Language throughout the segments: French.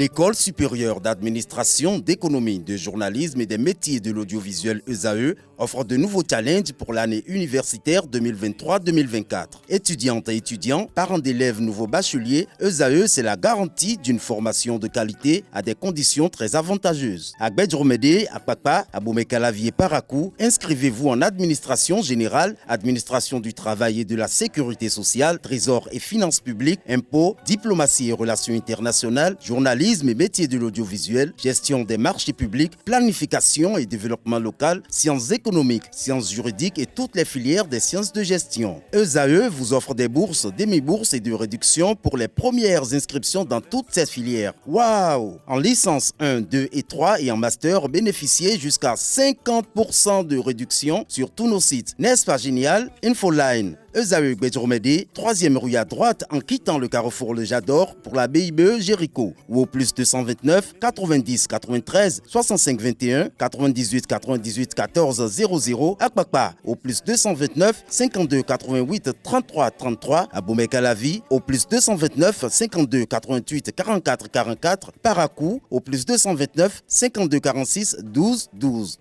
L'École supérieure d'administration, d'économie, de journalisme et des métiers de l'audiovisuel ESAE offre de nouveaux challenges pour l'année universitaire 2023-2024. Étudiantes et étudiants, parents d'élèves nouveaux bacheliers, ESAE, c'est la garantie d'une formation de qualité à des conditions très avantageuses. À Gbedjromede, à Papa, à Boumekalavi et Parakou, inscrivez-vous en administration générale, administration du travail et de la sécurité sociale, trésor et finances publiques, impôts, diplomatie et relations internationales, journalisme et métiers de l'audiovisuel, gestion des marchés publics, planification et développement local, sciences économiques, sciences juridiques et toutes les filières des sciences de gestion. ESAE vous offre des bourses, demi-bourses et de réductions pour les premières inscriptions dans toutes ces filières. Waouh! En licence 1, 2 et 3 et en master, bénéficiez jusqu'à 50% de réduction sur tous nos sites. N'est-ce pas génial? Infoline. ESAE Gbedjromede, 3e rue à droite en quittant le carrefour Le Jador pour la BIBE Jéricho ou au plus 229 90 93 65 21 98 98 14 00 à Kpakpa au plus 229 52 88 33 33 à Boumekalavi au plus 229 52 88 44 44 Parakou au plus 229 52 46 12 12.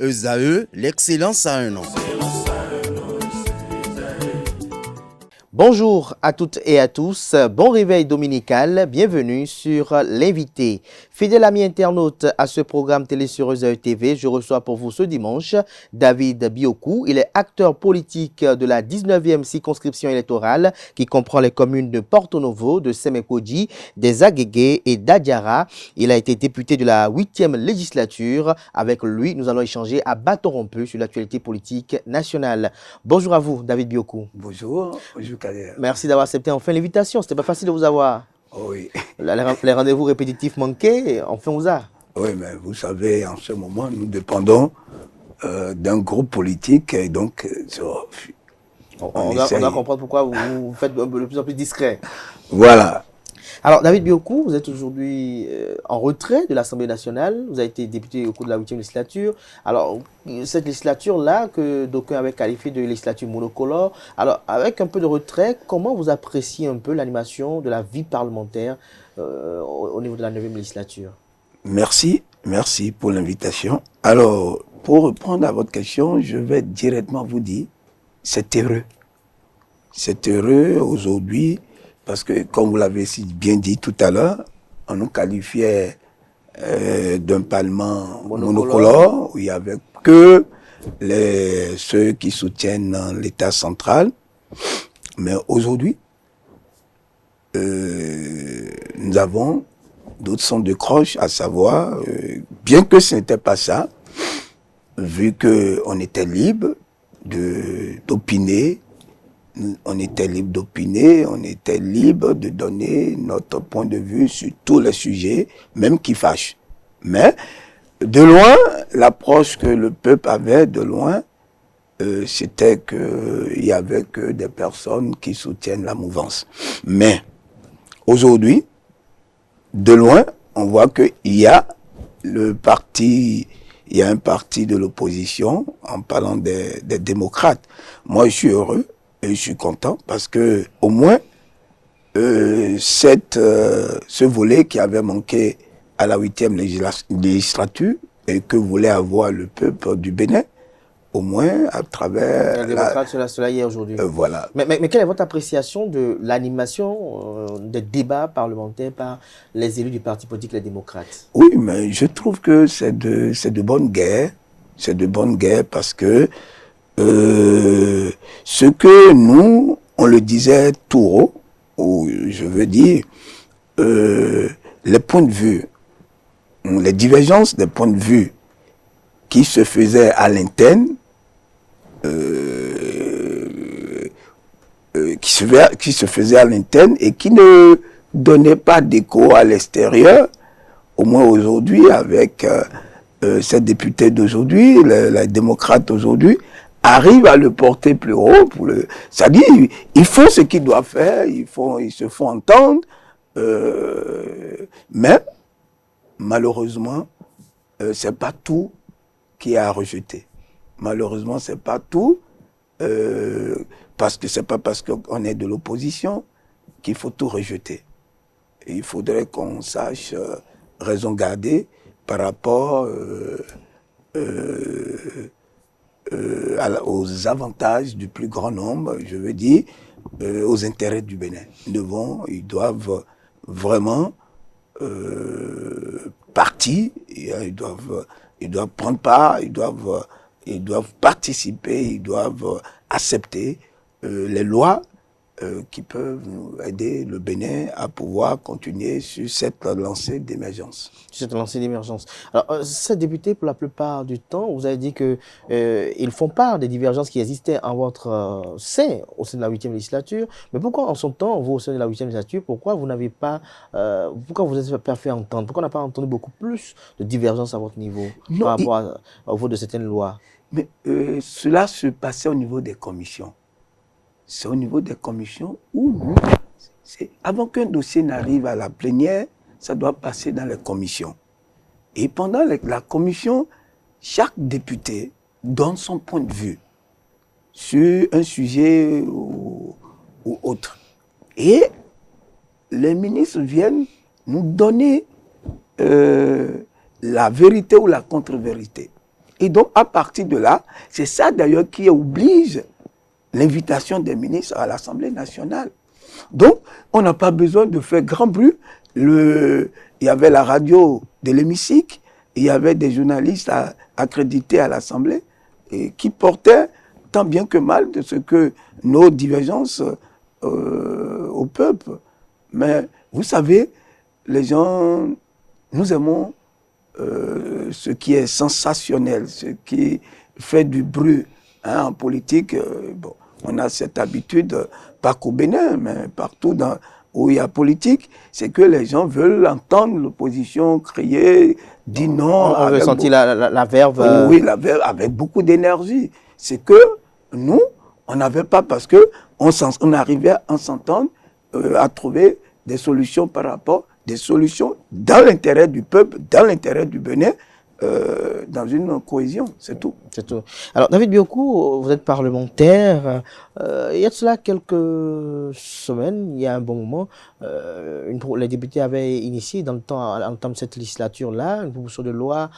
ESAE, l'excellence à un an. Bonjour à toutes et à tous, bon réveil dominical, bienvenue sur l'invité. Fidèle ami internaute à ce programme télé sur ESAE TV, je reçois pour vous ce dimanche David Biokou. Il est acteur politique de la 19e circonscription électorale qui comprend les communes de Porto Novo, de Semekodji, des Agégué et d'Adiara. Il a été député de la 8e législature. Avec lui, nous allons échanger à bâton rompu sur l'actualité politique nationale. Bonjour à vous, David Biokou. Bonjour. Merci d'avoir accepté enfin l'invitation. C'était pas facile de vous avoir. Oui. Les rendez-vous répétitifs manquaient, enfin vous a. Oui, mais vous savez, en ce moment, nous dépendons d'un groupe politique et donc on doit comprendre pourquoi vous faites de plus en plus discret. Voilà. Alors, David Biokou, vous êtes aujourd'hui en retrait de l'Assemblée nationale. Vous avez été député au cours de la 8e législature. Alors, cette législature-là, que d'aucuns avaient qualifiée de législature monocolore, alors, avec un peu de retrait, comment vous appréciez un peu l'animation de la vie parlementaire au niveau de la 9e législature? Merci pour l'invitation. Alors, pour répondre à votre question, je vais directement vous dire, c'est heureux. C'est heureux aujourd'hui. Parce que, comme vous l'avez si bien dit tout à l'heure, on nous qualifiait d'un parlement monocolore où il n'y avait que ceux qui soutiennent l'État central. Mais aujourd'hui, nous avons d'autres sons de cloche, à savoir, bien que ce n'était pas ça, vu qu'on était libre d'opiner, on était libre d'opiner, on était libre de donner notre point de vue sur tous les sujets, même qui fâchent. Mais, de loin, l'approche que le peuple avait, de loin, c'était qu'il n'y avait que des personnes qui soutiennent la mouvance. Mais, aujourd'hui, de loin, on voit qu'il y a un parti de l'opposition, en parlant des démocrates. Moi, je suis heureux. Et je suis content parce que au moins ce volet qui avait manqué à la 8e législature et que voulait avoir le peuple du Bénin, au moins à travers... Les démocrates, cela y est aujourd'hui. Voilà. Mais quelle est votre appréciation de l'animation des débats parlementaires par les élus du parti politique Les Démocrates? Oui, mais je trouve que c'est de bonne guerre. C'est de bonne guerre parce que ce que nous, on le disait tout haut, ou je veux dire, les points de vue, les divergences des points de vue qui se faisaient à l'interne, qui se faisaient à l'interne et qui ne donnaient pas d'écho à l'extérieur, au moins aujourd'hui, avec ces députés d'aujourd'hui, les démocrates d'aujourd'hui, arrive à le porter plus haut. C'est-à-dire, ils font ce qu'ils doivent faire, ils se font entendre, mais malheureusement, c'est pas tout qui est à rejeter. Malheureusement, c'est pas tout, parce que c'est pas parce qu'on est de l'opposition qu'il faut tout rejeter. il faudrait qu'on sache raison garder par rapport aux avantages du plus grand nombre, je veux dire, aux intérêts du Bénin. Ils doivent vraiment partir, ils doivent prendre part, ils doivent participer, ils doivent accepter les lois qui peuvent aider le Bénin à pouvoir continuer sur cette lancée d'émergence. Cette lancée d'émergence. Alors, ces députés, pour la plupart du temps, vous avez dit que ils font part des divergences qui existaient en votre sein, au sein de la 8e législature. Mais pourquoi, en son temps, vous, au sein de la 8e législature, pourquoi vous n'avez pas, pourquoi vous êtes pas fait entendre? Pourquoi on n'a pas entendu beaucoup plus de divergences à votre niveau par rapport au vote de certaines lois? Mais cela se passait au niveau des commissions. C'est au niveau des commissions où nous, avant qu'un dossier n'arrive à la plénière, ça doit passer dans les commissions. Et pendant la commission, chaque député donne son point de vue sur un sujet ou autre. Et les ministres viennent nous donner la vérité ou la contre-vérité. Et donc, à partir de là, c'est ça d'ailleurs qui oblige l'invitation des ministres à l'Assemblée nationale. Donc, on n'a pas besoin de faire grand bruit. Il y avait la radio de l'hémicycle, il y avait des journalistes accrédités à l'Assemblée qui portaient tant bien que mal de ce que nos divergences au peuple. Mais vous savez, les gens, nous aimons ce qui est sensationnel, ce qui fait du bruit. En politique, bon, on a cette habitude, pas qu'au Bénin, mais partout où il y a politique, c'est que les gens veulent entendre l'opposition crier, dire non. On veut sentir la verve. Oui, la verve avec beaucoup d'énergie. C'est que nous, on n'avait pas, parce qu'on arrivait à s'entendre, à trouver des solutions par rapport, des solutions dans l'intérêt du peuple, dans l'intérêt du Bénin, dans une cohésion, c'est tout. C'est tout. Alors, David Biokou, vous êtes parlementaire. Il y a de cela quelques semaines, il y a un bon moment, les députés avaient initié en temps de cette législature-là une proposition de loi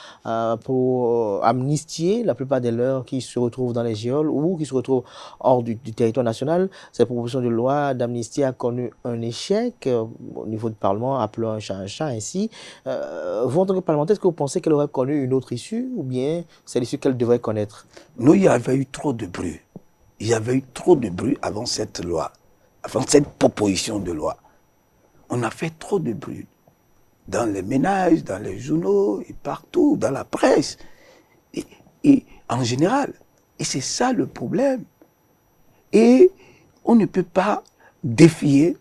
pour amnistier la plupart des leurs qui se retrouvent dans les geôles ou qui se retrouvent hors du territoire national. Cette proposition de loi d'amnistie a connu un échec au niveau du Parlement, appelons un chat ainsi. Vous, en tant que parlementaire, est-ce que vous pensez qu'elle aurait connu une autre issue ou bien c'est l'issue qu'elle devrait connaître? Nous, il y avait eu trop de bruit. Il y avait eu trop de bruit avant cette loi, avant cette proposition de loi. On a fait trop de bruit dans les ménages, dans les journaux, et partout, dans la presse, et en général. Et c'est ça le problème. Et on ne peut pas défier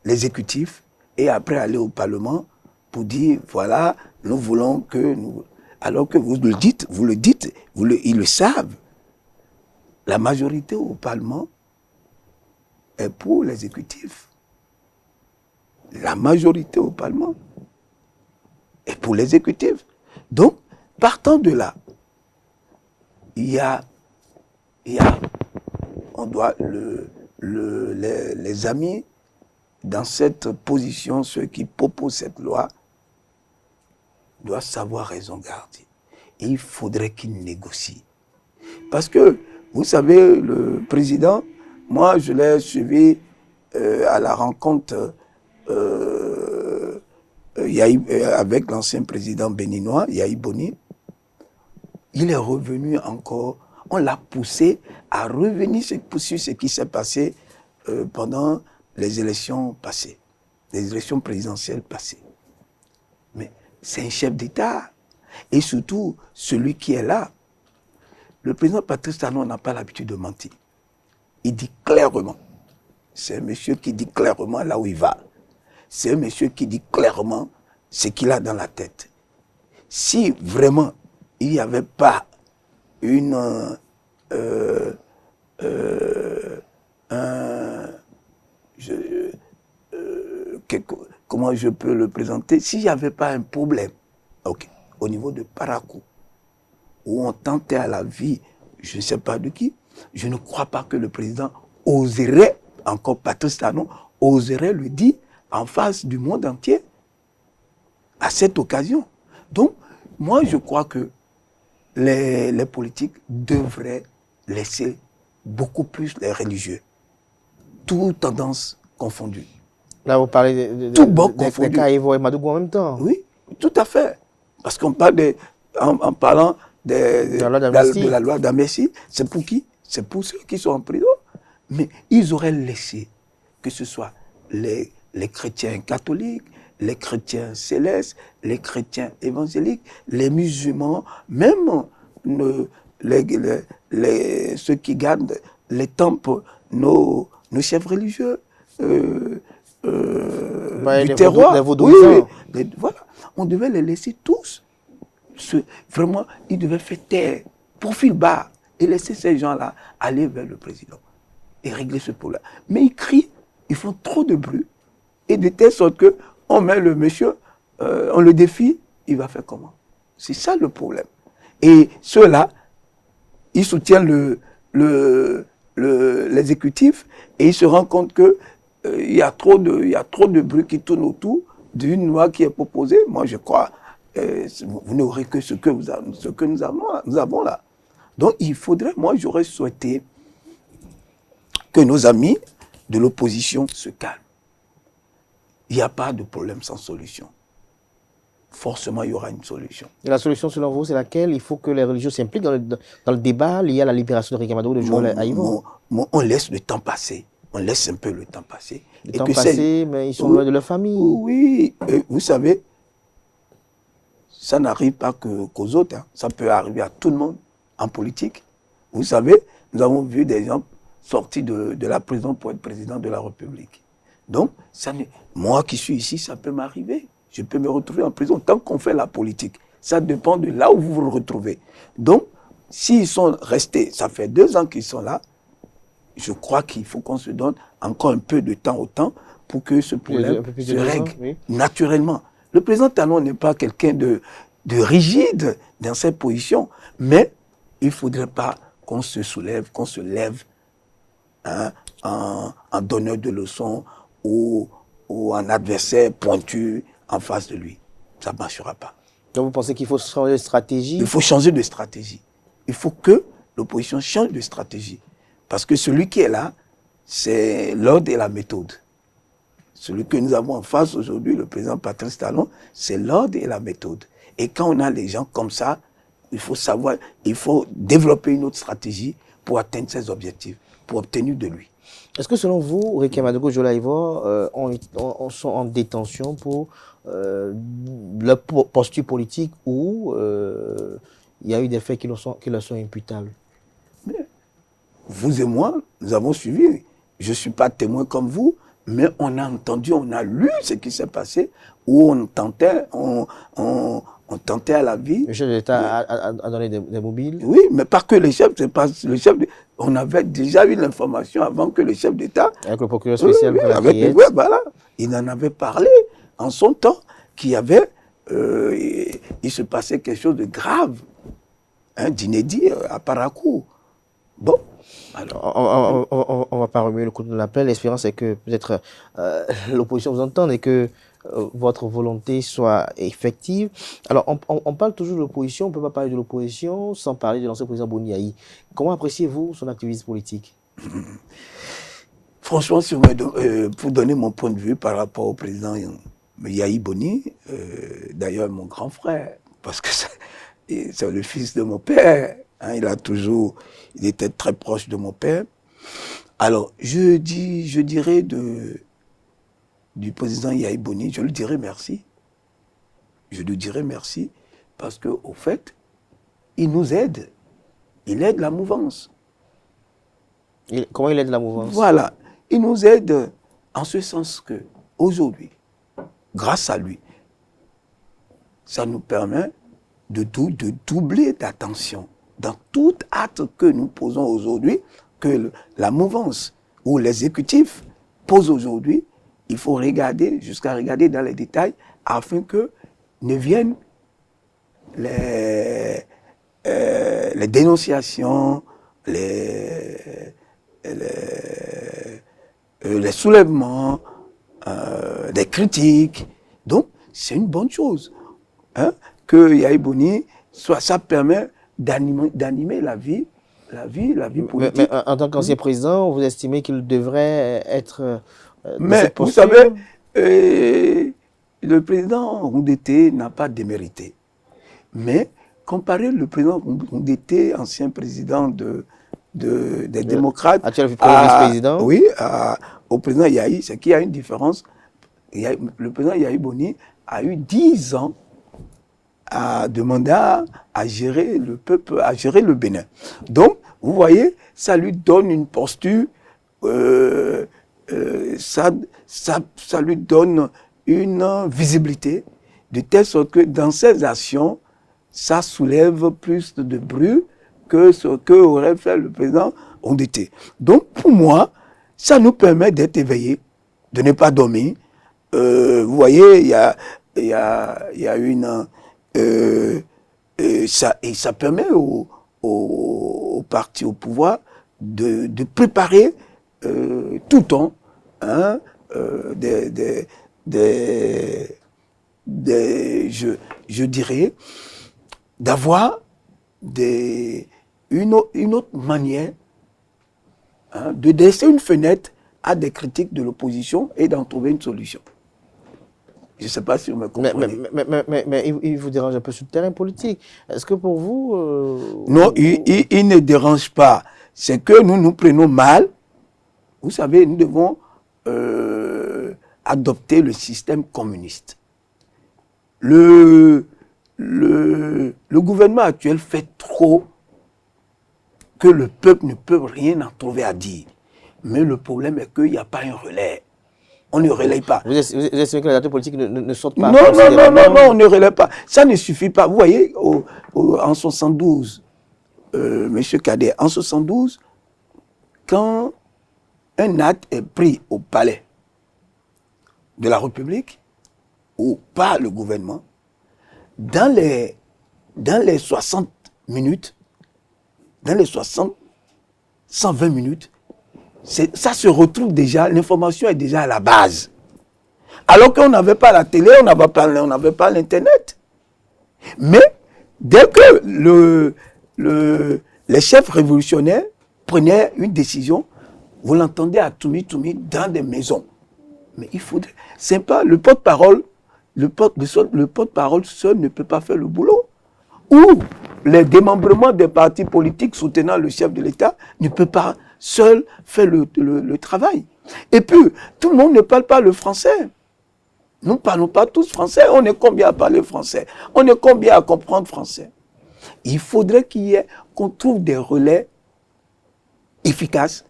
l'exécutif et après aller au Parlement pour dire, voilà, nous voulons que nous... Alors que vous le dites, ils le savent. La majorité au Parlement est pour l'exécutif. La majorité au Parlement est pour l'exécutif. Donc, partant de là, on doit, les amis dans cette position, ceux qui proposent cette loi, doivent savoir raison garder. Et il faudrait qu'ils négocient. Parce que, vous savez, le président, moi, je l'ai suivi à la rencontre avec l'ancien président béninois, Yahi Boni. Il est revenu encore, on l'a poussé à revenir sur ce qui s'est passé pendant les élections passées, les élections présidentielles passées. Mais c'est un chef d'État. Et surtout, celui qui est là, le président Patrice Talon n'a pas l'habitude de mentir. Il dit clairement. C'est un monsieur qui dit clairement là où il va. C'est un monsieur qui dit clairement ce qu'il a dans la tête. Si vraiment il n'y avait pas comment je peux le présenter? S'il n'y avait pas un problème, au niveau de Parakou, où on tentait à la vie, je ne sais pas de qui, je ne crois pas que le président oserait, encore Patrice Talon, oserait lui dire en face du monde entier à cette occasion. Donc, moi, je crois que les politiques devraient laisser beaucoup plus les religieux, toutes tendances confondues. Là, vous parlez des Kaïvo et Madougou en même temps. Oui, tout à fait. Parce qu'on parle en parlant de la loi d'amnistie, c'est pour qui? C'est pour ceux qui sont en prison. Mais ils auraient laissé que ce soit les chrétiens catholiques, les chrétiens célestes, les chrétiens évangéliques, les musulmans, même ceux qui gardent les temples, nos chefs religieux du terroir. Voilà. On devait les laisser tous. Vraiment, ils devaient faire taire, profil bas, et laisser ces gens-là aller vers le président et régler ce problème. Mais ils crient, ils font trop de bruit, et de telle sorte qu'on met le monsieur, on le défie, il va faire comment? C'est ça le problème. Et ceux-là, ils soutiennent l'exécutif et ils se rendent compte que il y a trop de bruit qui tourne autour d'une loi qui est proposée. Moi, je crois, vous n'aurez que ce que nous avons là. Donc, il faudrait, moi, j'aurais souhaité que nos amis de l'opposition se calment. Il n'y a pas de problème sans solution. Forcément, il y aura une solution. Et la solution, selon vous, c'est laquelle? Il faut que les religieux s'impliquent dans le débat lié à la libération de Ricky Madougou, de Joël Aïvo. On laisse le temps passer. On laisse un peu le temps passer. Le temps passer, mais ils sont loin de leur famille. Oui, vous savez, ça n'arrive pas qu'aux autres. Hein. Ça peut arriver à tout le monde en politique. Vous savez, nous avons vu des gens sortis de la prison pour être président de la République. Donc, moi qui suis ici, ça peut m'arriver. Je peux me retrouver en prison tant qu'on fait la politique. Ça dépend de là où vous vous retrouvez. Donc, s'ils sont restés, ça fait 2 ans qu'ils sont là, je crois qu'il faut qu'on se donne encore un peu de temps au temps pour que ce problème se règle naturellement. Le président Talon n'est pas quelqu'un de rigide dans ses positions, mais il ne faudrait pas qu'on se soulève, qu'on se lève hein, en donneur de leçons ou en adversaire pointu en face de lui. Ça ne marchera pas. Donc vous pensez qu'il faut changer de stratégie? Il faut changer de stratégie. Il faut que l'opposition change de stratégie. Parce que celui qui est là, c'est l'ordre et la méthode. Celui que nous avons en face aujourd'hui, le président Patrice Talon, c'est l'ordre et la méthode. Et quand on a les gens comme ça, il faut savoir, il faut développer une autre stratégie pour atteindre ses objectifs, pour obtenir de lui. Est-ce que selon vous, Ricky Madougou et Joël Aïvo sont en détention pour leur posture politique ou il y a eu des faits qui leur sont imputables? Mais vous et moi, nous avons suivi. Je ne suis pas témoin comme vous, mais on a entendu, on a lu ce qui s'est passé, où on tentait à la vie. Le chef de l'État a donné des mobiles? Oui, mais pas que le chef, c'est pas le chef. On avait déjà eu l'information avant que le chef d'État. Avec le procureur spécial. Voilà. Il en avait parlé en son temps qu'il y avait, il se passait quelque chose de grave, hein, d'inédit à Parakou. Bon. Alors. On ne va pas remuer le coup de l'appel. L'espérance est que peut-être l'opposition vous entende et que votre volonté soit effective. Alors, on parle toujours de l'opposition, on ne peut pas parler de l'opposition sans parler de l'ancien président Boni Yayi. Comment appréciez-vous son activisme politique? Franchement, pour donner mon point de vue par rapport au président Yayi Boni, d'ailleurs mon grand frère, parce que c'est le fils de mon père, hein, il était très proche de mon père. Alors, je dirais du président Yayi Boni, je lui dirais merci. Je lui dirais merci parce qu'au fait, il nous aide. Il aide la mouvance. Comment il aide la mouvance? Voilà. Il nous aide en ce sens que, aujourd'hui, grâce à lui, ça nous permet de doubler d'attention dans tout acte que nous posons aujourd'hui, que la mouvance ou l'exécutif pose aujourd'hui. Il faut regarder, jusqu'à regarder dans les détails, afin que ne viennent les dénonciations, les soulèvements, des critiques. Donc, c'est une bonne chose. Hein, que Yahi Boni, ça permet d'animer la vie politique. Mais en tant qu'ancien président, vous estimez qu'il devrait être mais vous savez, le président Roudeté n'a pas démérité. Mais comparer le président Roudeté, ancien président des démocrates, actuel vice-président, oui, au président Yahi, c'est qu'il y a une différence. Le président Yahi Boni a eu 10 ans de mandat à gérer le peuple, à gérer le Bénin. Donc, vous voyez, ça lui donne une posture, ça lui donne une visibilité, de telle sorte que dans ses actions, ça soulève plus de bruit que ce qu'aurait fait le président Roudeté. Donc, pour moi, ça nous permet d'être éveillés, de ne pas dormir. Vous voyez, il y a une... ça permet au parti au pouvoir de préparer tout le temps je dirais, d'avoir une autre manière de laisser une fenêtre à des critiques de l'opposition et d'en trouver une solution. Je ne sais pas si vous me comprenez. Mais il vous dérange un peu sur le terrain politique. Est-ce que pour vous... Non, il ne dérange pas. C'est que nous prenons mal. Vous savez, nous devons adopter le système communiste. Le gouvernement actuel fait trop que le peuple ne peut rien en trouver à dire. Mais le problème est qu'il n'y a pas un relais. On ne relaye pas. Vous estimez que les acteurs politiques ne sortent pas? Non, on ne relaye pas. Ça ne suffit pas. Vous voyez, en 72, Monsieur Cadet, en 72, quand un acte est pris au palais de la République ou par le gouvernement, dans les 60 minutes, dans les 120 minutes, ça se retrouve déjà, l'information est déjà à la base. Alors qu'on n'avait pas la télé, on n'avait pas l'Internet. Mais dès que les chefs révolutionnaires prenaient une décision, vous l'entendez à Toumi dans des maisons. Mais il faudrait... C'est pas le porte-parole, le porte-parole seul ne peut pas faire le boulot. Ou les démembrements des partis politiques soutenant le chef de l'État ne peut pas seul faire le travail. Et puis, tout le monde ne parle pas le français. Nous ne parlons pas tous français. On est combien à parler français? On est combien à comprendre français? Il faudrait qu'on trouve des relais efficaces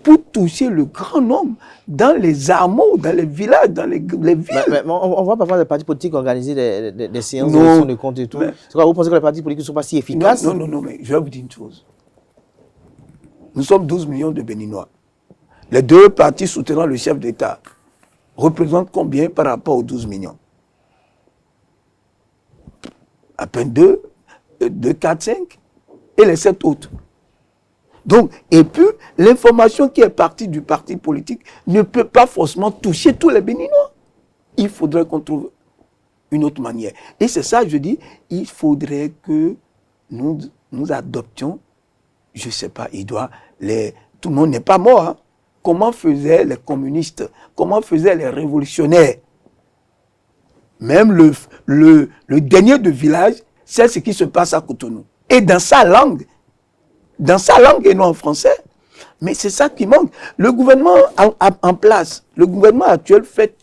pour toucher le grand nombre dans les hameaux, dans les villages, dans les villes. Mais on voit parfois des partis politiques organiser des séances de compte et tout. C'est quoi, vous pensez que les partis politiques ne sont pas si efficaces? Non, mais je vais vous dire une chose. Nous sommes 12 millions de Béninois. Les deux partis soutenant le chef d'État représentent combien par rapport aux 12 millions? À peine 2, 4, 5 et les 7 autres. Donc, et puis, l'information qui est partie du parti politique ne peut pas forcément toucher tous les Béninois. Il faudrait qu'on trouve une autre manière. Et c'est ça, je dis, il faudrait que nous adoptions, je ne sais pas, tout le monde n'est pas mort. Hein. Comment faisaient les communistes? Comment faisaient les révolutionnaires? Même le dernier de village, c'est ce qui se passe à Cotonou. Et dans sa langue et non en français. Mais c'est ça qui manque. Le gouvernement en place, le gouvernement actuel fait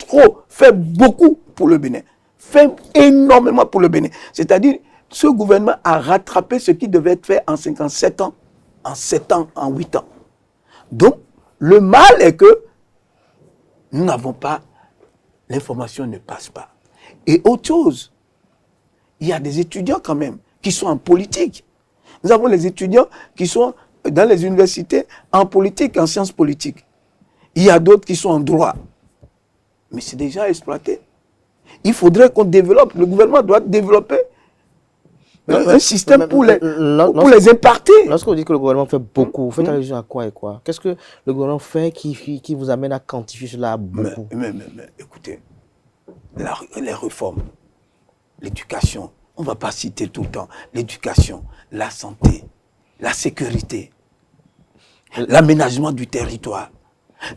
beaucoup pour le Bénin. Fait énormément pour le Bénin. C'est-à-dire, ce gouvernement a rattrapé ce qui devait être fait en 57 ans, en 7 ans, en 8 ans. Donc, le mal est que nous n'avons pas, l'information ne passe pas. Et autre chose, il y a des étudiants quand même qui sont en politique. Nous avons les étudiants qui sont dans les universités en politique, en sciences politiques. Il y a d'autres qui sont en droit. Mais c'est déjà exploité. Il faudrait qu'on développe, le gouvernement doit développer un système pour les imparter. Lorsque vous dites que le gouvernement fait beaucoup, vous faites allusion à quoi et quoi? Qu'est-ce que le gouvernement fait qui vous amène à quantifier cela beaucoup? Mais écoutez, les réformes, l'éducation, on ne va pas citer tout le temps, l'éducation, la santé, la sécurité, l'aménagement du territoire,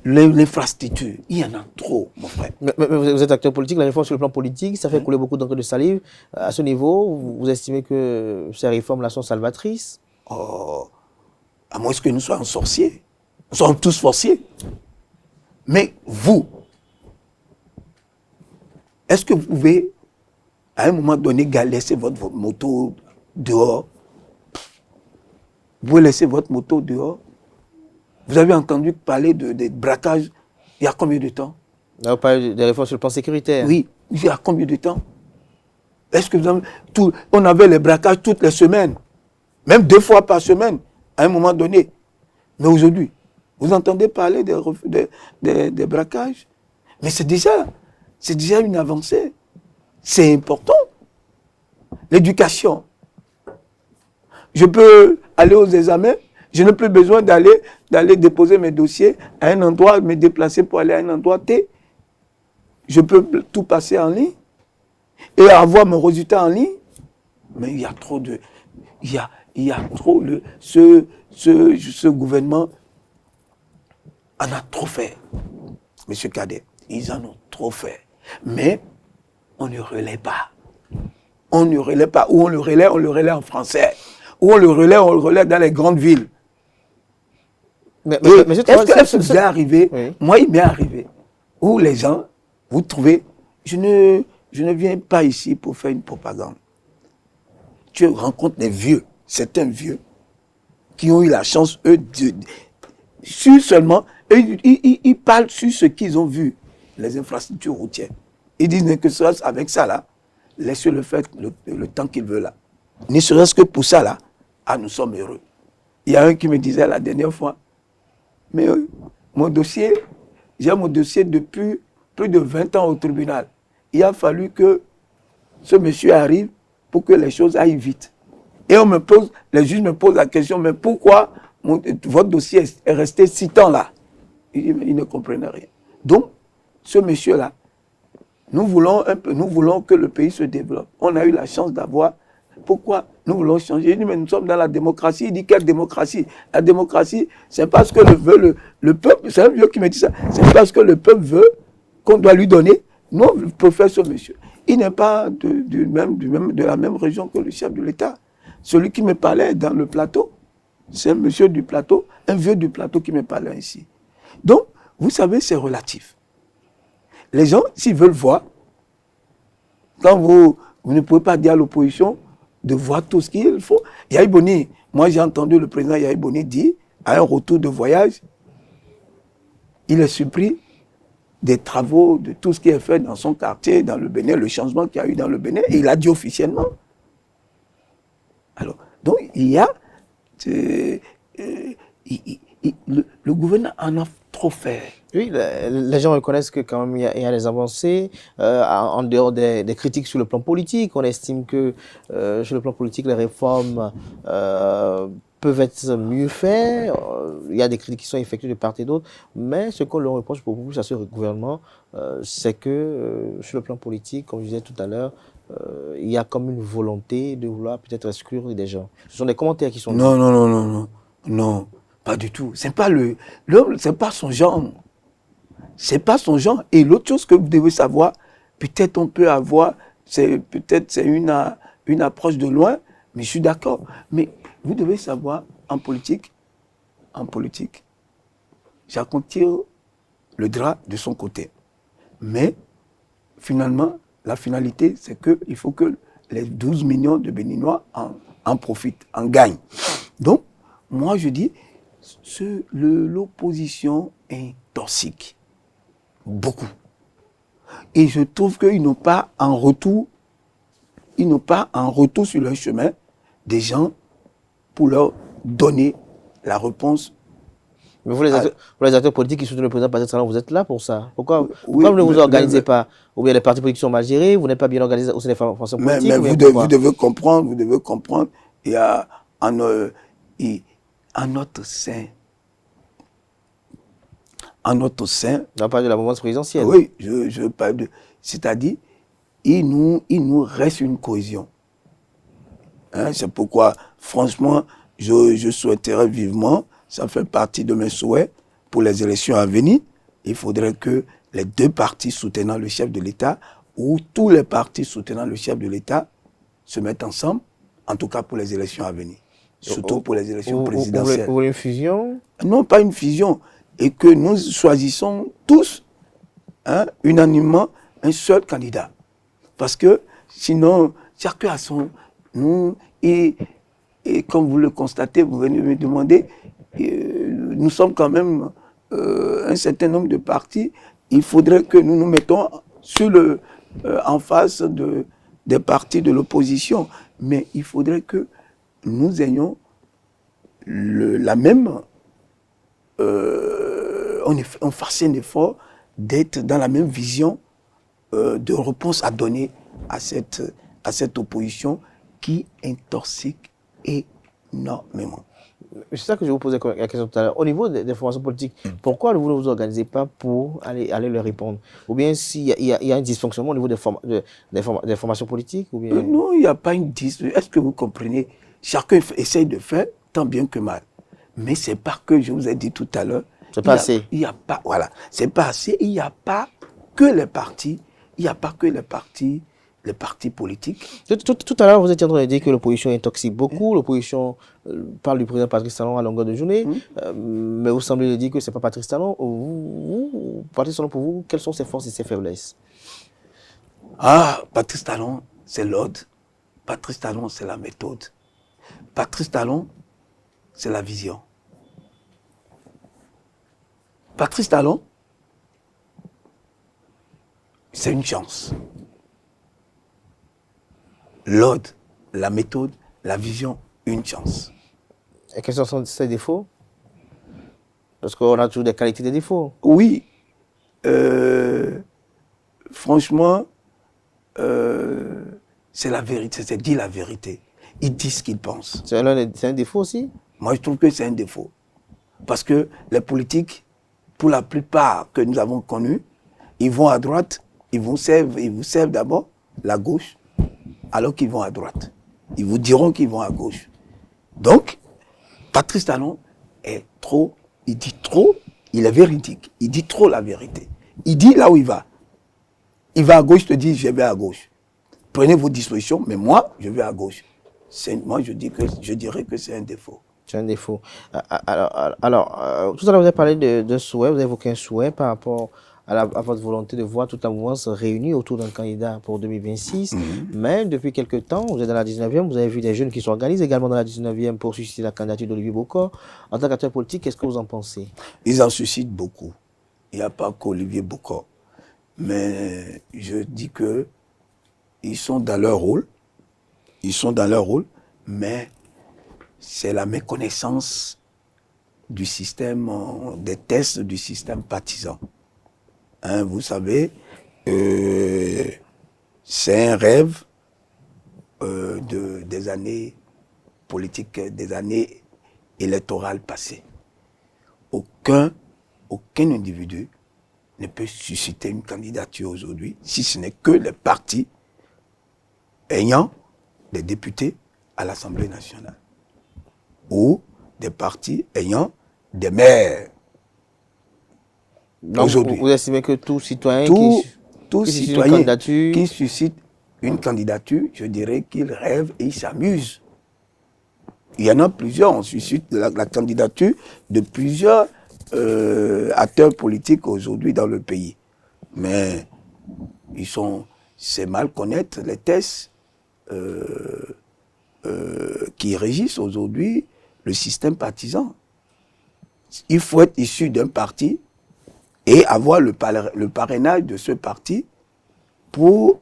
l'infrastructure, il y en a trop, mon frère. Mais vous êtes acteur politique, la réforme sur le plan politique, ça fait couler beaucoup d'encre de salive. À ce niveau, vous estimez que ces réformes-là sont salvatrices? Oh, à moins que nous soyons sorciers. Nous sommes tous sorciers. Mais vous, est-ce que vous pouvez, à un moment donné, laisser votre moto dehors? Vous pouvez laisser votre moto dehors? Vous avez entendu parler de braquage il y a combien de temps? On parle des réformes sur le plan sécuritaire. Oui, il y a combien de temps? Est-ce que vous avez on avait les braquages toutes les semaines, même 2 fois par semaine, à un moment donné. Mais aujourd'hui, vous entendez parler des braquages? Mais c'est déjà une avancée. C'est important. L'éducation. Je peux aller aux examens, je n'ai plus besoin d'aller déposer mes dossiers à un endroit, me déplacer pour aller à un endroit T. Je peux tout passer en ligne et avoir mon résultat en ligne. Mais il y a trop de... Il y a trop de... Ce gouvernement en a trop fait. Monsieur Cadet, ils en ont trop fait. Mais on ne relaie pas. On ne relaie pas. Ou on le relaie en français. Ou on le relaie dans les grandes villes. Mais est-ce que vous est arrivé? Oui. Moi, il m'est arrivé. Où les gens, vous trouvez, je ne viens pas ici pour faire une propagande. Tu rencontres des vieux, certains vieux, qui ont eu la chance, eux, ils parlent sur ce qu'ils ont vu, les infrastructures routières. Ils disent que ce soit avec ça, là, laissez-le faire le temps qu'il veut, là. Ne serait-ce que pour ça, là, nous sommes heureux. Il y a un qui me disait la dernière fois, mais mon dossier, j'ai mon dossier depuis plus de 20 ans au tribunal. Il a fallu que ce monsieur arrive pour que les choses aillent vite. Et les juges me posent la question, mais pourquoi votre dossier est resté si temps là? Il ne comprenait rien. Donc, ce monsieur-là, nous voulons que le pays se développe. On a eu la chance d'avoir. Pourquoi nous voulons changer? Il dit, mais nous sommes dans la démocratie. Il dit, quelle démocratie? La démocratie, c'est parce que le peuple, c'est un vieux qui me dit ça, c'est parce que le peuple veut qu'on doit lui donner. Non, le professeur monsieur, il n'est pas de la même région que le chef de l'État. Celui qui me parlait dans le plateau, c'est un monsieur du plateau, un vieux du plateau qui me parlait ici. Donc, vous savez, c'est relatif. Les gens, s'ils veulent voir, quand vous ne pouvez pas dire à l'opposition de voir tout ce qu'il faut. Yahi Boni, moi j'ai entendu le président Yahi Boni dire, à un retour de voyage, il est surpris des travaux, de tout ce qui est fait dans son quartier, dans le Bénin, le changement qu'il y a eu dans le Bénin, et il a dit officiellement. Alors, donc il y a... le gouvernement en a trop fait. Oui, les gens reconnaissent que quand même il y a des avancées en dehors des critiques sur le plan politique. On estime que sur le plan politique, les réformes peuvent être mieux faites. Il y a des critiques qui sont effectuées de part et d'autre. Mais ce qu'on leur reproche beaucoup plus à ce gouvernement, c'est que sur le plan politique, comme je disais tout à l'heure, il y a comme une volonté de vouloir peut-être exclure des gens. Ce sont des commentaires qui sont... Non, pas du tout. C'est pas c'est pas son genre. C'est pas son genre. Et l'autre chose que vous devez savoir, peut-être on peut avoir, c'est une approche de loin, mais je suis d'accord. Mais vous devez savoir, en politique, chacun tire le drap de son côté. Mais finalement, la finalité, c'est qu'il faut que les 12 millions de Béninois en profitent, en gagnent. Donc, moi je dis, l'opposition est toxique. Beaucoup. Et je trouve qu'ils n'ont pas en retour sur leur chemin des gens pour leur donner la réponse. Mais vous, les acteurs politiques qui soutiennent le président Patrice Talon, vous êtes là pour ça. Pourquoi vous ne vous organisez pas? Ou bien les partis politiques sont mal gérés, vous n'êtes pas bien organisé aussi les formations politiques? Mais vous devez comprendre, il y a en notre sein. On parle de la mouvance présidentielle. Oui, je parle de... C'est-à-dire, il nous reste une cohésion. Hein, c'est pourquoi, franchement, je souhaiterais vivement, ça fait partie de mes souhaits pour les élections à venir, il faudrait que les deux partis soutenant le chef de l'État ou tous les partis soutenant le chef de l'État se mettent ensemble, en tout cas pour les élections à venir, surtout pour les élections présidentielles. Ou une fusion? Non, pas une fusion, et que nous choisissons tous, hein, unanimement, un seul candidat. Parce que sinon, chacun a son... Et comme vous le constatez, vous venez me demander, nous sommes quand même un certain nombre de partis. Il faudrait que nous nous mettons en face des partis de l'opposition. Mais il faudrait que nous ayons la même... on fasse un effort d'être dans la même vision de réponse à donner à cette opposition qui intoxique énormément. C'est ça que je vous posais la question tout à l'heure. Au niveau des formations politiques, pourquoi vous ne vous organisez pas pour aller leur répondre? Ou bien s'il y a un dysfonctionnement au niveau des formations politiques ou bien... Non, il n'y a pas une dysfonction. Est-ce que vous comprenez? Chacun essaye de faire tant bien que mal. Mais c'est pas que je vous ai dit tout à l'heure. C'est pas assez. Il n'y a pas, voilà, c'est pas assez. Il n'y a pas que les partis. Il n'y a pas que les partis politiques. Tout à l'heure, vous étiez en train de dire que l'opposition intoxique beaucoup. L'opposition parle du président Patrice Talon à longueur de journée. Mais vous semblez dire que ce n'est pas Patrice Talon. Patrice Talon, pour vous, quelles sont ses forces et ses faiblesses? Ah, Patrice Talon, c'est l'ordre. Patrice Talon, c'est la méthode. Patrice Talon, c'est la vision. Patrice Talon, c'est une chance. L'ordre, la méthode, la vision, une chance. Et quels sont ses défauts? Parce qu'on a toujours des qualités et des défauts. Oui. Franchement, c'est la vérité, c'est dire la vérité. Il dit ce qu'il pense. C'est un défaut aussi? Moi, je trouve que c'est un défaut. Parce que les politiques, pour la plupart que nous avons connus, ils vont à droite, ils vous servent d'abord la gauche, alors qu'ils vont à droite. Ils vous diront qu'ils vont à gauche. Donc, Patrice Talon est trop, il dit trop, il est véridique, il dit trop la vérité. Il dit là où il va. Il va à gauche, je te dis, je vais à gauche. Prenez vos dispositions, mais moi, je vais à gauche. Moi, je dirais que c'est un défaut. C'est un défaut. Alors, tout à l'heure, vous avez parlé d'un souhait, vous avez évoqué un souhait par rapport à votre volonté de voir toute la mouvance réunie autour d'un candidat pour 2026. Mais depuis quelques temps, vous êtes dans la 19e, vous avez vu des jeunes qui s'organisent également dans la 19e pour susciter la candidature d'Olivier Bokor. En tant qu'acteur politique, qu'est-ce que vous en pensez? Ils en suscitent beaucoup. Il n'y a pas qu'Olivier Bokor. Mais je dis que ils sont dans leur rôle. Ils sont dans leur rôle, mais c'est la méconnaissance du système, des tests du système partisan. Hein, vous savez, c'est un rêve des années politiques, des années électorales passées. Aucun individu ne peut susciter une candidature aujourd'hui, si ce n'est que les partis ayant des députés à l'Assemblée nationale ou des partis ayant des maires. Donc, aujourd'hui, vous estimez que tout citoyen qui suscite une candidature, je dirais qu'il rêve et il s'amuse. Il y en a plusieurs, on suscite la candidature de plusieurs acteurs politiques aujourd'hui dans le pays. Mais c'est mal connaître les tests qui régissent aujourd'hui le système partisan. Il faut être issu d'un parti et avoir le parrainage de ce parti pour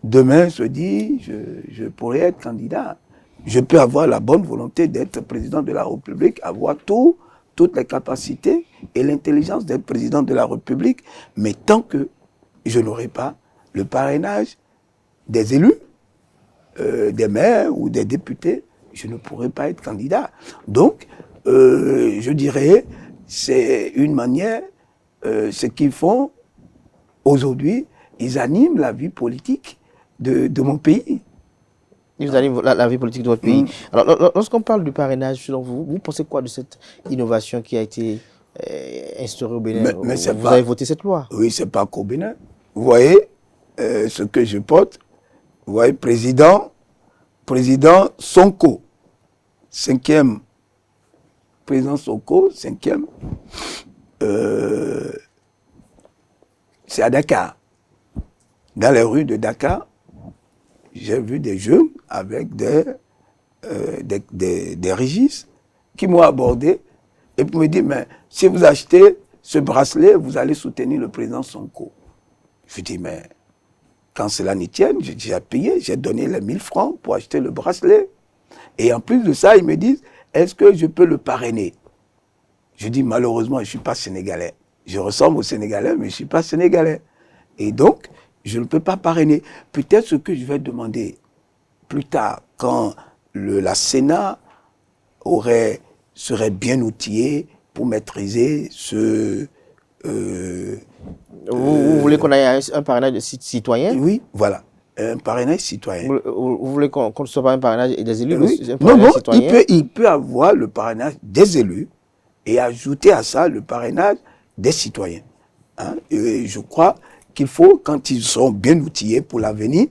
demain se dire je pourrais être candidat. Je peux avoir la bonne volonté d'être président de la République, avoir toutes les capacités et l'intelligence d'être président de la République, mais tant que je n'aurai pas le parrainage des élus, des maires ou des députés, je ne pourrai pas être candidat. Donc, je dirais, c'est une manière, ce qu'ils font aujourd'hui, ils animent la vie politique de mon pays. Ils animent la vie politique de votre pays. Alors, lorsqu'on parle du parrainage, selon vous, vous pensez quoi de cette innovation qui a été instaurée au Bénin? Vous avez voté cette loi? Oui, c'est pas qu'au Bénin. Vous voyez ce que je porte. Vous voyez, président Sonko, 5e. Président Sonko, 5e. C'est à Dakar. Dans les rues de Dakar, j'ai vu des jeunes avec des registres qui m'ont abordé et puis me dit, mais si vous achetez ce bracelet, vous allez soutenir le président Sonko. Je dis, mais quand cela n'y tienne, j'ai payé, j'ai donné les 1000 francs pour acheter le bracelet. Et en plus de ça, ils me disent, est-ce que je peux le parrainer? Je dis, malheureusement, je ne suis pas sénégalais. Je ressemble aux Sénégalais, mais je ne suis pas sénégalais. Et donc, je ne peux pas parrainer. Peut-être ce que je vais demander plus tard, quand la Sénat serait bien outillée pour maîtriser ce... vous voulez qu'on ait un parrainage citoyen? Oui, voilà. Un parrainage citoyen. Vous voulez qu'on ne soit pas un parrainage des élus? Oui. Non, citoyen. Il peut avoir le parrainage des élus et ajouter à ça le parrainage des citoyens. Hein? Et je crois qu'il faut, quand ils seront bien outillés pour l'avenir,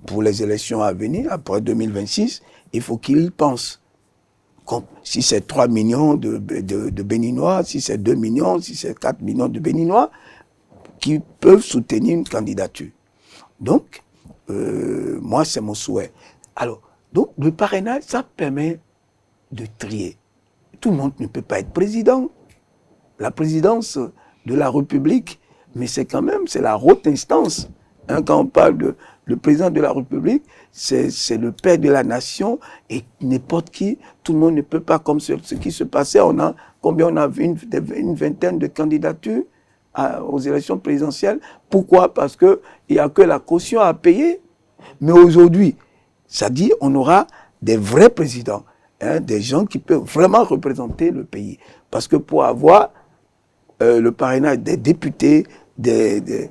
pour les élections à venir, après 2026, il faut qu'ils pensent. Comme si c'est 3 millions de Béninois, si c'est 2 millions, si c'est 4 millions de Béninois, qui peuvent soutenir une candidature. Donc, moi, c'est mon souhait. Alors, donc, le parrainage, ça permet de trier. Tout le monde ne peut pas être président. La présidence de la République, mais c'est la haute instance. Hein, quand on parle de le président de la République, c'est le père de la nation et n'importe qui, tout le monde ne peut pas, comme ce qui se passait, on a vu une vingtaine de candidatures aux élections présidentielles. Pourquoi? Parce qu'il n'y a que la caution à payer. Mais aujourd'hui, ça dit on aura des vrais présidents, hein, des gens qui peuvent vraiment représenter le pays. Parce que pour avoir le parrainage des députés, des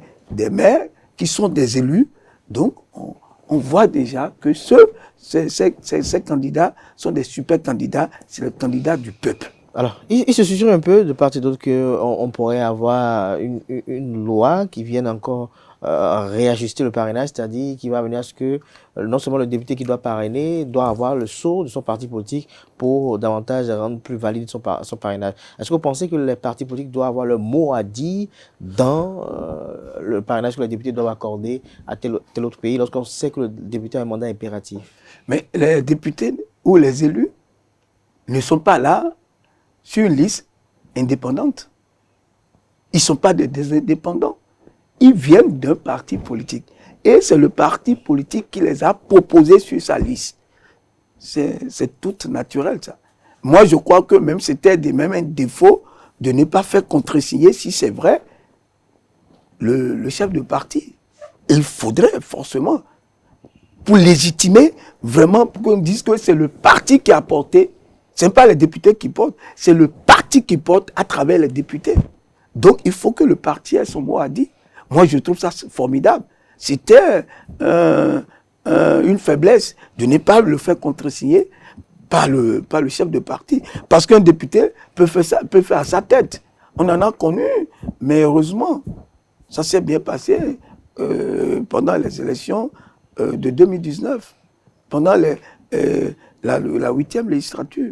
maires, qui sont des élus, donc on voit déjà que ces candidats sont des super candidats, c'est les candidats du peuple. Alors, il se suggère un peu de part et d'autre qu'on pourrait avoir une loi qui vienne encore réajuster le parrainage, c'est-à-dire qui va amener à ce que non seulement le député qui doit parrainer doit avoir le sceau de son parti politique pour davantage rendre plus valide son parrainage. Est-ce que vous pensez que les partis politiques doivent avoir le mot à dire dans le parrainage que les députés doivent accorder à tel autre pays lorsqu'on sait que le député a un mandat impératif? Mais les députés ou les élus ne sont pas là sur une liste indépendante. Ils ne sont pas des indépendants. Ils viennent d'un parti politique. Et c'est le parti politique qui les a proposés sur sa liste. C'est tout naturel, ça. Moi, je crois que même c'était même un défaut de ne pas faire contresigner, si c'est vrai, le chef de parti. Il faudrait forcément, pour légitimer, vraiment, pour qu'on dise que c'est le parti qui a porté. Ce n'est pas les députés qui portent, c'est le parti qui porte à travers les députés. Donc, il faut que le parti ait son mot à dire. Moi, je trouve ça formidable. C'était une faiblesse de ne pas le faire contresigner par le chef de parti. Parce qu'un député peut faire à sa tête. On en a connu, mais heureusement, ça s'est bien passé pendant les élections de 2019, pendant la 8e législature.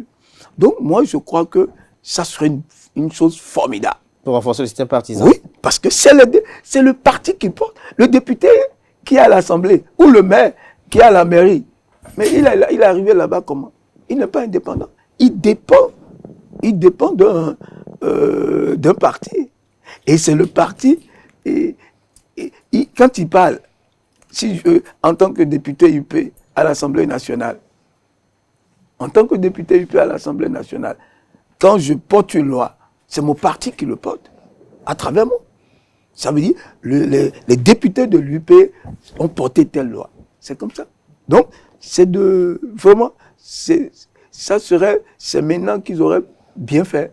Donc, moi, je crois que ça serait une chose formidable. Pour renforcer le système partisan. Oui, parce que c'est le parti qui porte. Le député qui est à l'Assemblée, ou le maire qui est à la mairie. Mais il est arrivé là-bas comment? Il n'est pas indépendant. Il dépend d'un parti. Et c'est le parti, quand il parle, en tant que député UP à l'Assemblée nationale, quand je porte une loi, c'est mon parti qui le porte, à travers moi. Ça veut dire les députés de l'UP ont porté telle loi. C'est comme ça. Donc, c'est maintenant qu'ils auraient bien fait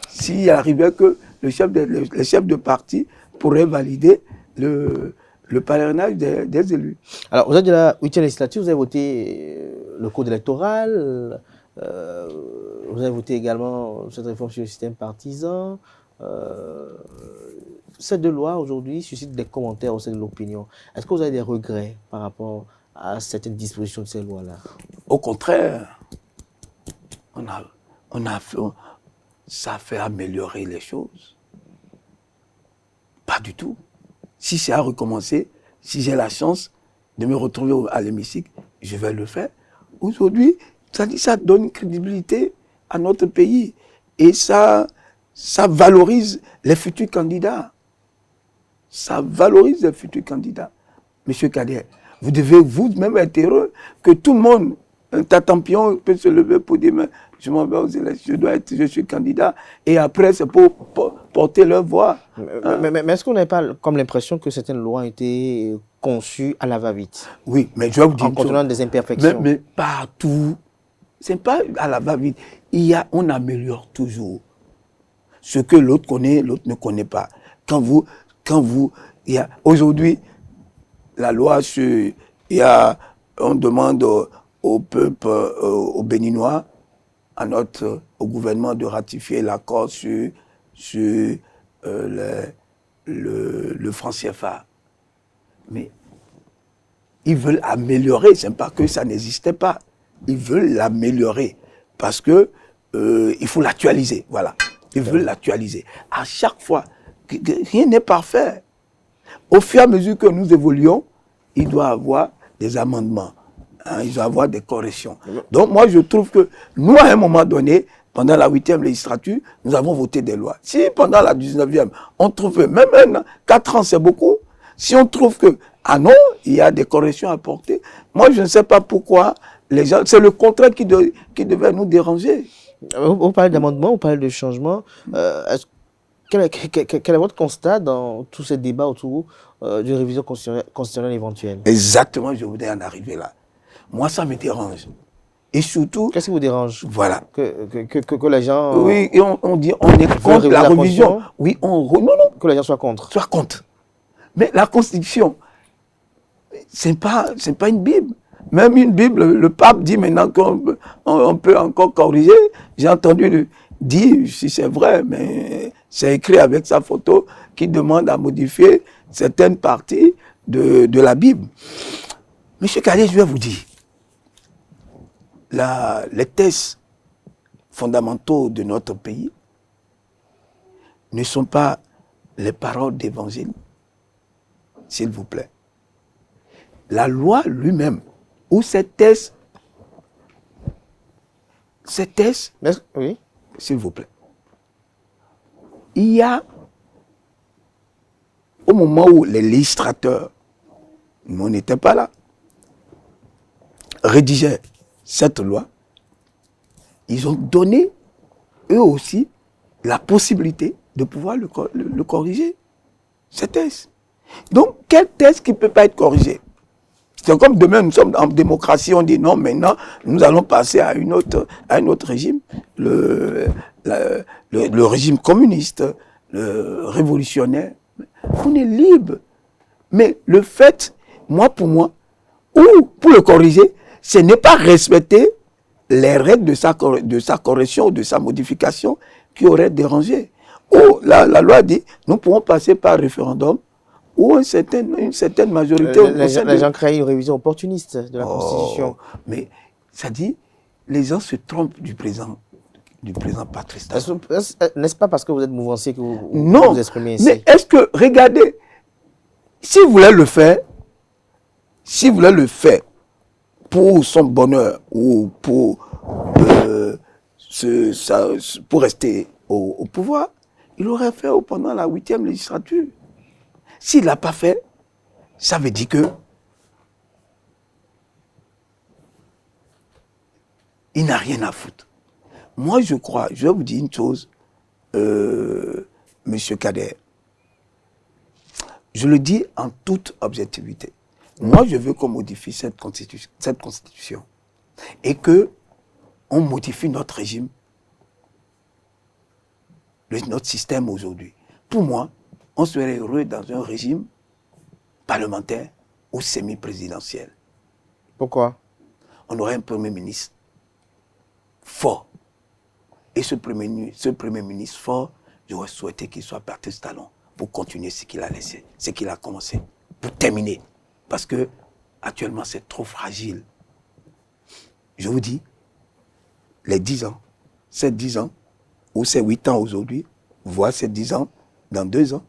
s'il arrivait que les chefs de parti pourraient valider le parrainage des élus. Alors, vous êtes de la 8e législature, vous avez voté le code électoral, vous avez voté également cette réforme sur le système partisan. Ces deux lois aujourd'hui suscitent des commentaires au sein de l'opinion. Est-ce que vous avez des regrets par rapport à certaines dispositions de ces lois-là? Au contraire, ça a fait améliorer les choses. Pas du tout. Si c'est à recommencer, si j'ai la chance de me retrouver à l'hémicycle, je vais le faire. Aujourd'hui, ça donne une crédibilité à notre pays et ça valorise les futurs candidats. Ça valorise les futurs candidats. Monsieur Kader, vous devez vous-même être heureux que tout le monde, un tatampion, peut se lever pour dire je m'en vais aux élections, je suis candidat, et après c'est pour porter leur voix. Mais est-ce qu'on n'a pas comme l'impression que certaines lois ont été conçues à la va-vite? Oui, mais je vais vous dire en contenant des imperfections. Mais partout, c'est pas à la va-vite. On améliore toujours. Ce que l'autre connaît, l'autre ne connaît pas. Aujourd'hui, la loi on demande au peuple, aux Béninois, au gouvernement de ratifier l'accord sur le franc CFA. Mais ils veulent améliorer, c'est pas que ça n'existait pas. Ils veulent l'améliorer parce que il faut l'actualiser, voilà. Ils veulent l'actualiser. À chaque fois, rien n'est parfait. Au fur et à mesure que nous évoluons, il doit y avoir des amendements. Il doit y avoir des corrections. Donc moi, je trouve que nous, à un moment donné, pendant la 8e législature, nous avons voté des lois. Si pendant la 19e, on trouve même 4 ans, c'est beaucoup. Si on trouve que, ah non, il y a des corrections à apporter, moi, je ne sais pas pourquoi les gens, c'est le contraire qui devait nous déranger. Vous parlez d'amendements, vous parlez de changements. Quel est votre constat dans tous ces débats autour d'une révision constitutionnelle éventuelle? Exactement, je voudrais en arriver là. Moi, ça me dérange. Et surtout... Qu'est-ce qui vous dérange? Voilà. Que les gens... Oui, et on dit on est contre la révision. Oui, non. Que les gens soient contre. Soient contre. Mais la Constitution, c'est pas une Bible. Même une Bible, le pape dit maintenant qu'on peut encore corriger. J'ai entendu dire, si c'est vrai, mais c'est écrit avec sa photo, qui demande à modifier certaines parties de la Bible. Monsieur Kader, je vais vous dire, les thèses fondamentaux de notre pays ne sont pas les paroles d'évangile, s'il vous plaît. La loi lui-même, ou cette thèse, oui, s'il vous plaît, il y a, au moment où les législateurs, nous on n'était pas là, rédigeaient cette loi, ils ont donné, eux aussi, la possibilité de pouvoir le corriger. Cette thèse. Donc, quelle thèse qui ne peut pas être corrigée? C'est comme demain, nous sommes en démocratie, on dit non, maintenant, nous allons passer à un autre régime, le régime communiste, le révolutionnaire. On est libre. Mais le fait, pour moi, ou pour le corriger, ce n'est pas respecter les règles de sa correction ou de sa modification qui auraient dérangé. Ou la loi dit, nous pouvons passer par référendum ou une certaine majorité. Les gens créent une révision opportuniste de la Constitution. Mais ça dit, les gens se trompent du président Patrice Talon. N'est-ce pas parce que vous êtes mouvancier que vous vous exprimez ainsi? Mais est-ce que, regardez, si vous voulez le faire pour son bonheur ou pour rester au pouvoir, il aurait fait pendant la 8e législature. S'il ne l'a pas fait, ça veut dire que il n'a rien à foutre. Moi, je crois, je vais vous dire une chose, Monsieur Kader. Je le dis en toute objectivité. Moi, je veux qu'on modifie cette constitution et qu'on modifie notre régime, notre système aujourd'hui. Pour moi, on serait heureux dans un régime parlementaire ou semi-présidentielle. Pourquoi? On aurait un Premier ministre fort. Et ce Premier ministre fort, j'aurais souhaité qu'il soit Patrice Talon pour continuer ce qu'il a laissé, ce qu'il a commencé, pour terminer. Parce que actuellement, c'est trop fragile. Je vous dis, les 10 ans, ces 10 ans, ou ces 8 ans aujourd'hui, voire ces 10 ans, dans 2 ans,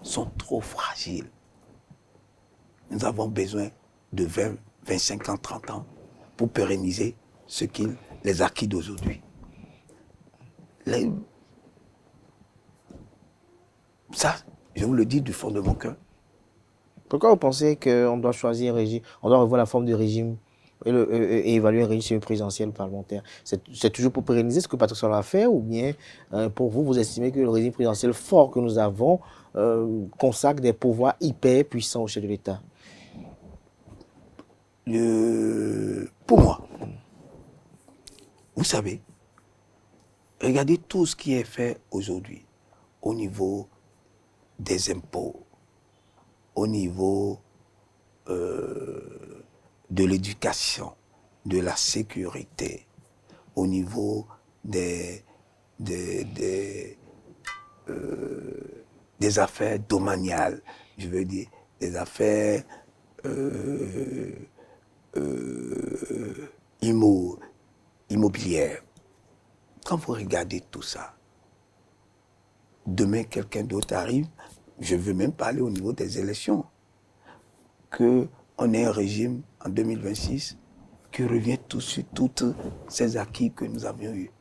sont trop fragiles. Nous avons besoin de 20, 25 ans, 30 ans pour pérenniser les acquis d'aujourd'hui. Ça, je vous le dis du fond de mon cœur. Pourquoi vous pensez qu'on doit choisir un régime, on doit revoir la forme du régime et évaluer un régime semi-présidentiel parlementaire? C'est toujours pour pérenniser ce que Patrice Talon a fait, ou bien pour vous, vous estimez que le régime présidentiel fort que nous avons consacre des pouvoirs hyper puissants au chef de l'État? Pour moi, vous savez, regardez tout ce qui est fait aujourd'hui au niveau des impôts, au niveau de l'éducation, de la sécurité, au niveau des affaires domaniales, je veux dire, des affaires immobilières. Quand vous regardez tout ça, demain quelqu'un d'autre arrive, je ne veux même pas aller au niveau des élections, qu'on ait un régime en 2026 qui revient sur toutes ces acquis que nous avions eus.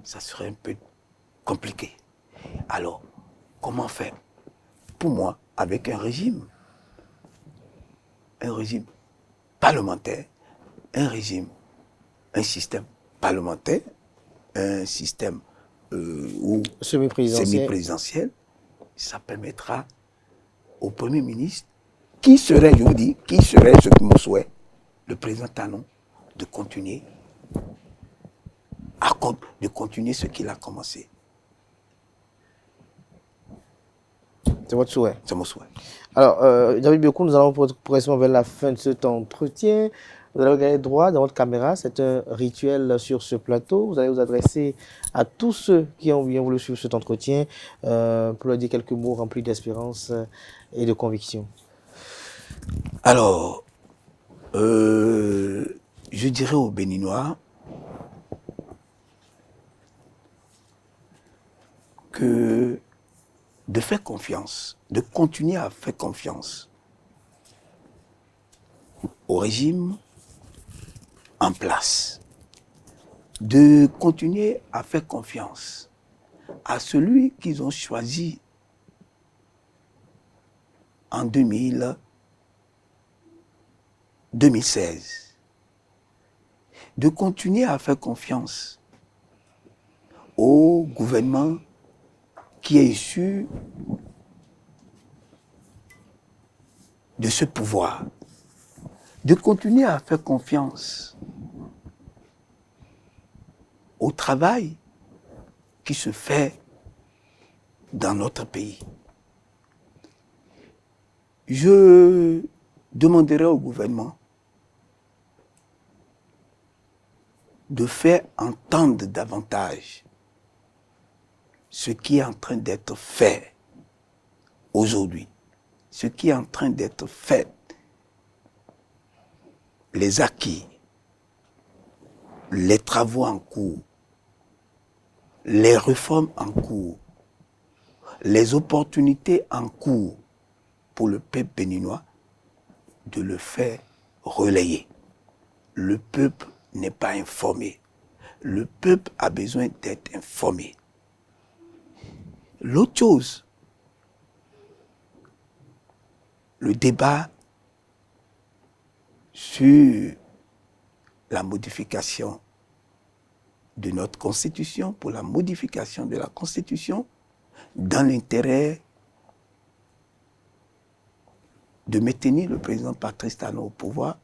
Ça serait un peu compliqué. Alors, comment faire? Pour moi, avec un régime parlementaire, un système parlementaire, un système semi-présidentiel, ça permettra au Premier ministre, qui serait, je vous dis, ce que me souhaite, le président Talon, de continuer ce qu'il a commencé. C'est votre souhait? C'est mon souhait. Alors, David Biokou, nous allons progressivement vers la fin de cet entretien. Vous allez regarder droit dans votre caméra, c'est un rituel sur ce plateau. Vous allez vous adresser à tous ceux qui ont bien voulu suivre cet entretien pour leur dire quelques mots remplis d'espérance et de conviction. Alors, je dirais aux Béninois que de faire confiance, de continuer à faire confiance au régime en place, de continuer à faire confiance à celui qu'ils ont choisi en 2016, de continuer à faire confiance au gouvernement qui est issu de ce pouvoir, de continuer à faire confiance au travail qui se fait dans notre pays. Je demanderai au gouvernement de faire entendre davantage ce qui est en train d'être fait aujourd'hui, ce qui est en train d'être fait, les acquis, les travaux en cours, les réformes en cours, les opportunités en cours pour le peuple béninois, de le faire relayer. Le peuple n'est pas informé. Le peuple a besoin d'être informé. L'autre chose, le débat sur la modification de notre Constitution, pour la modification de la Constitution, dans l'intérêt de maintenir le président Patrice Talon au pouvoir,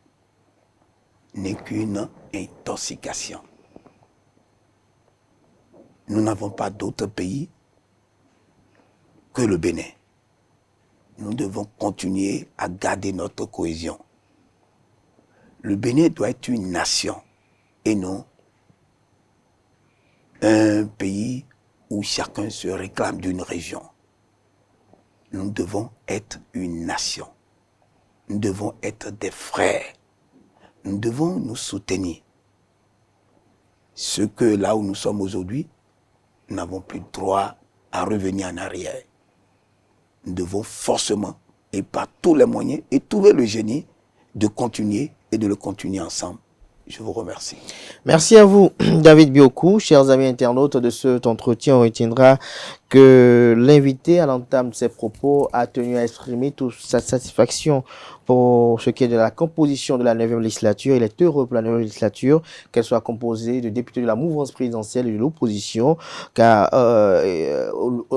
n'est qu'une intoxication. Nous n'avons pas d'autre pays que le Bénin nous devons continuer à garder notre cohésion. Le Bénin doit être une nation et non un pays où chacun se réclame d'une région. Nous devons être une nation. Nous devons être des frères. Nous devons nous soutenir. Ce que là où nous sommes aujourd'hui, nous n'avons plus droit à revenir en arrière. Nous devons forcément et par tous les moyens et trouver le génie de continuer et de le continuer ensemble. Je vous remercie. Merci à vous, David Biokou. Chers amis internautes de cet entretien, on retiendra que l'invité à l'entame de ses propos a tenu à exprimer toute sa satisfaction pour ce qui est de la composition de la 9e législature. Il est heureux pour la 9e législature qu'elle soit composée de députés de la mouvance présidentielle et de l'opposition, car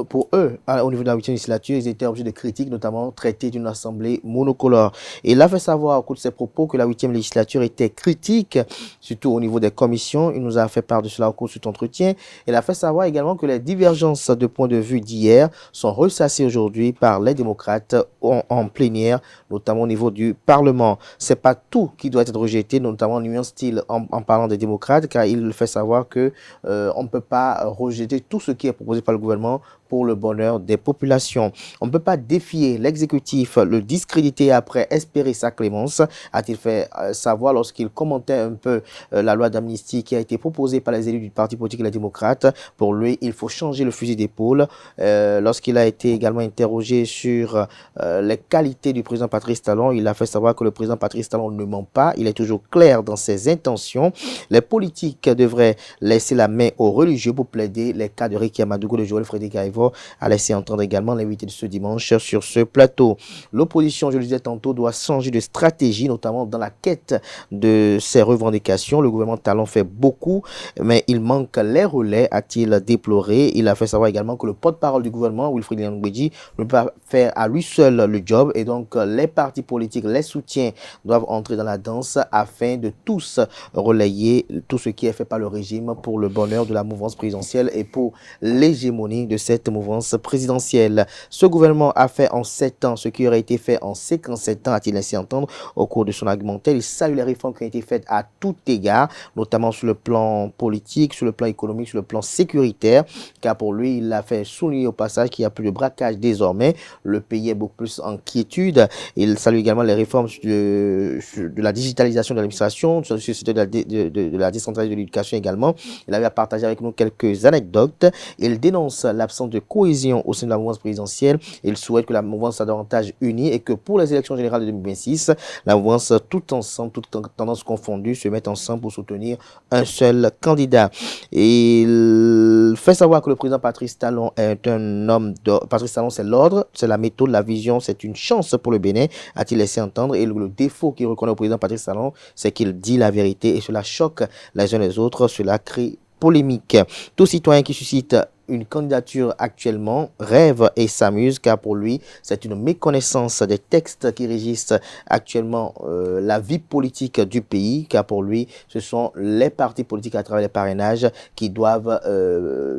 pour eux, au niveau de la 8e législature, ils étaient objets de critique, notamment traités d'une assemblée monocolore. Et il a fait savoir au cours de ses propos que la 8e législature était critique, surtout au niveau des commissions. Il nous a fait part de cela au cours de cet entretien. Il a fait savoir également que les divergences de points de vue d'hier sont ressassées aujourd'hui par les démocrates en plénière, notamment au niveau du Parlement. C'est pas tout qui doit être rejeté, notamment en nuance style en parlant des démocrates, car il fait savoir que on ne peut pas rejeter tout ce qui est proposé par le gouvernement pour le bonheur des populations. On ne peut pas défier l'exécutif, le discréditer et après espérer sa clémence, a-t-il fait savoir lorsqu'il commentait un peu la loi d'amnistie qui a été proposée par les élus du parti politique Les Démocrates. Pour lui, il faut changer le fusil d'épaule. Lorsqu'il a été également interrogé sur les qualités du président Patrice Talon, il a fait savoir que le président Patrice Talon ne ment pas. Il est toujours clair dans ses intentions. Les politiques devraient laisser la main aux religieux pour plaider les cas de Ricky Amadougou, de Joël Frédéric Aïvo, a laissé entendre également l'invité de ce dimanche sur ce plateau. L'opposition, je le disais tantôt, doit changer de stratégie, notamment dans la quête de ses revendications. Le gouvernement Talon fait beaucoup, mais il manque les relais, a-t-il déploré. Il a fait savoir également que le porte-parole du gouvernement, Wilfried Nyangbeji, ne peut pas faire à lui seul le job, et donc les partis politiques, les soutiens doivent entrer dans la danse afin de tous relayer tout ce qui est fait par le régime pour le bonheur de la mouvance présidentielle et pour l'hégémonie de cette mouvance présidentielle. Ce gouvernement a fait en 7 ans ce qui aurait été fait en 57 ans, a-t-il laissé entendre au cours de son argumentaire. Il salue les réformes qui ont été faites à tout égard, notamment sur le plan politique, sur le plan économique, sur le plan sécuritaire, car pour lui, il a fait souligner au passage qu'il n'y a plus de braquage désormais. Le pays est beaucoup plus en quiétude. Il salue également les réformes de la digitalisation de l'administration, sur le sujet de la décentralisation de l'éducation également. Il avait à partager avec nous quelques anecdotes. Il dénonce l'absence de cohésion au sein de la mouvance présidentielle. Il souhaite que la mouvance soit davantage unie et que pour les élections générales de 2026, la mouvance tout ensemble, toutes tendances confondues, se mette ensemble pour soutenir un seul candidat. Et il fait savoir que le président Patrice Talon est un homme d'ordre. Patrice Talon, c'est l'ordre, c'est la méthode, la vision, c'est une chance pour le Bénin, a-t-il laissé entendre. Et le défaut qu'il reconnaît au président Patrice Talon, c'est qu'il dit la vérité et cela choque les uns les autres, cela crée polémique. Tout citoyen qui suscite une candidature actuellement rêve et s'amuse, car pour lui, c'est une méconnaissance des textes qui régissent actuellement la vie politique du pays, car pour lui, ce sont les partis politiques à travers les parrainages qui doivent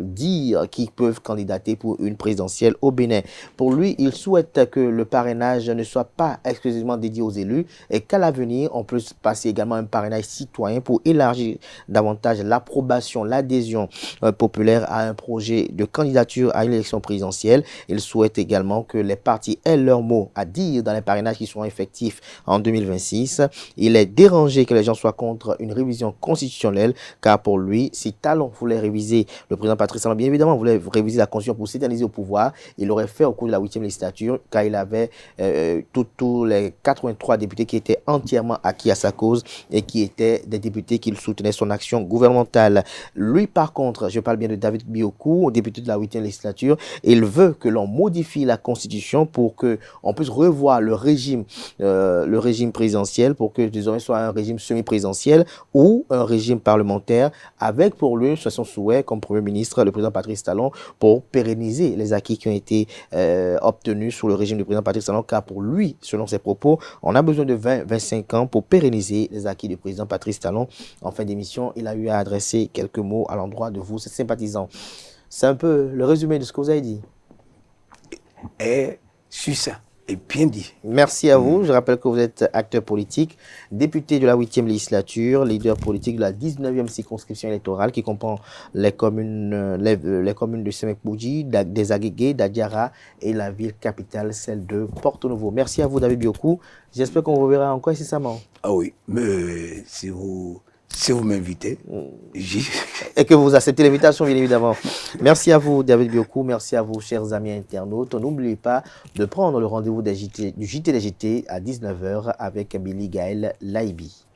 dire qu'ils peuvent candidater pour une présidentielle au Bénin. Pour lui, il souhaite que le parrainage ne soit pas exclusivement dédié aux élus et qu'à l'avenir, on puisse passer également un parrainage citoyen pour élargir davantage l'approbation, l'adhésion populaire à un projet de candidature à une élection présidentielle. Il souhaite également que les partis aient leur mot à dire dans les parrainages qui seront effectifs en 2026. Il est dérangé que les gens soient contre une révision constitutionnelle, car pour lui, si Talon voulait réviser, le président Patrice Talon, bien évidemment, voulait réviser la constitution pour s'éterniser au pouvoir, il l'aurait fait au cours de la 8e législature, car il avait tous les 83 députés qui étaient entièrement acquis à sa cause et qui étaient des députés qui soutenaient son action gouvernementale. Lui, par contre, je parle bien de David Biokou, député de la 8e législature, il veut que l'on modifie la constitution pour que on puisse revoir le régime présidentiel, pour que désormais soit un régime semi-présidentiel ou un régime parlementaire, avec pour lui, c'est son souhait comme Premier ministre, le président Patrice Talon, pour pérenniser les acquis qui ont été obtenus sous le régime du président Patrice Talon, car pour lui, selon ses propos, on a besoin de 20-25 ans pour pérenniser les acquis du président Patrice Talon. En fin d'émission, il a eu à adresser quelques mots à l'endroit de vous, ses sympathisants. C'est un peu le résumé de ce que vous avez dit. Et succinct. est bien dit. Merci à vous. Je rappelle que vous êtes acteur politique, député de la 8e législature, leader politique de la 19e circonscription électorale qui comprend les communes de Semek-Boudji, des Aguégué, d'Adiara et la ville capitale, celle de Porto-Novo. Merci à vous, David Biokou. J'espère qu'on vous verra encore incessamment. Ah oui, mais si vous m'invitez, et que vous acceptez l'invitation, bien évidemment. Merci à vous, David Biokou. Merci à vous, chers amis internautes. N'oubliez pas de prendre le rendez-vous du JT des JT à 19h avec Billy Gaël Laibi.